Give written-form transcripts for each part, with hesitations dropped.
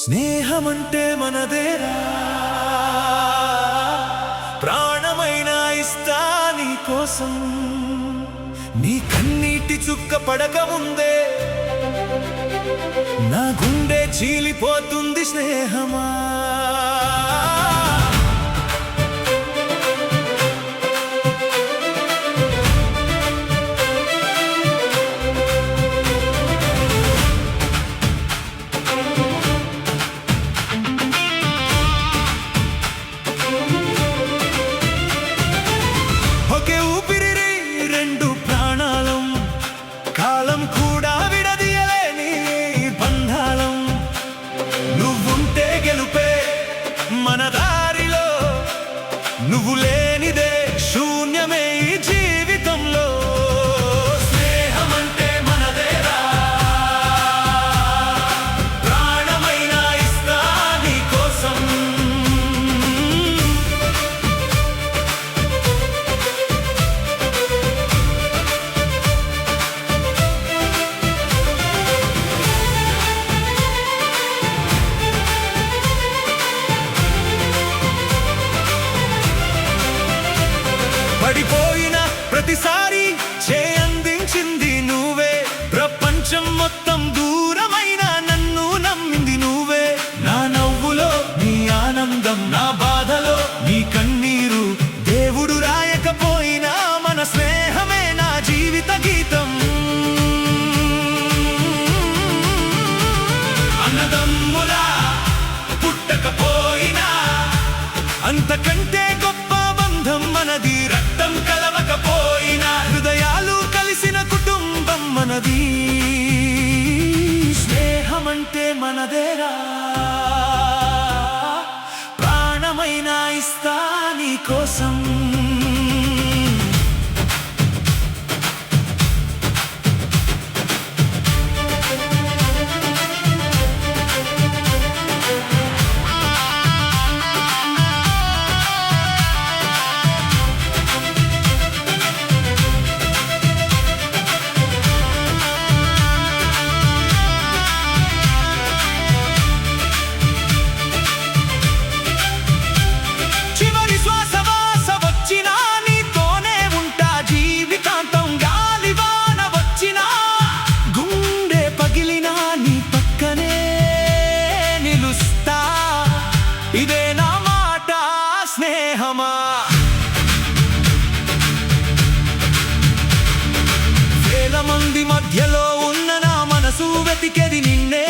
స్నేహమంటే మనదేరా, ప్రాణమైన ఇస్తా నీ కోసం. నీ కన్నీటి చుక్క పడక ముందే నా గుండె చీలిపోతుంది స్నేహమా. ఒకే ఊపిరి రెండు ప్రాణాలం, కాలం కూడా విడదీయలేని బంధాలం. నువ్వుంటే గెలుపే మన దారిలో, నువ్వు లేనిదే శూన్యమే ఈ జీవితంలో. స్నేహమంటే మనదేరా, ప్రాణమైన ఇస్తా నీ కోసం. పడిపోయిన ప్రతిసారి చేయందించింది నువ్వే, ప్రపంచం మొత్తం దూరమైన నన్ను నమ్మింది నువ్వే. నా నవ్వులో నీ ఆనందం, నా బాధలో నీ కన్నీరు, దేవుడు రాయకపోయినా మన స్నేహమే నా జీవిత గీతం. అన్నదమ్ములా పుట్టకపోయినా అంతకంటే గొప్ప బంధం మనది. రక్తం కలవకపోయినా హృదయాలు కలిసిన కుటుంబం మనది. స్నేహమంటే మనదేరా, ప్రాణమైన ఇస్తా నీ కోసం. చివరి శ్వాస వాస వచ్చినా నీతోనే ఉంటా జీవితాంతం. గాలివాన వచ్చినా గుండె పగిలినా నీ పక్కనే నిలుస్తా. ఇదే నా మాట స్నేహమా. వేల మంది మధ్యలో ఉన్న నా మనసు వెతికెది నిన్నే.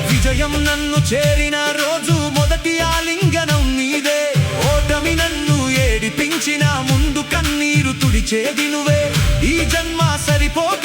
విజయం నన్ను చేరిన రోజు మొదటి ఆలింగనం నీదే. ఓటమి నన్ను ఏడిపించిన ముందు కన్నీరు తుడిచేది నువ్వే. ఈ జన్మ సరిపోక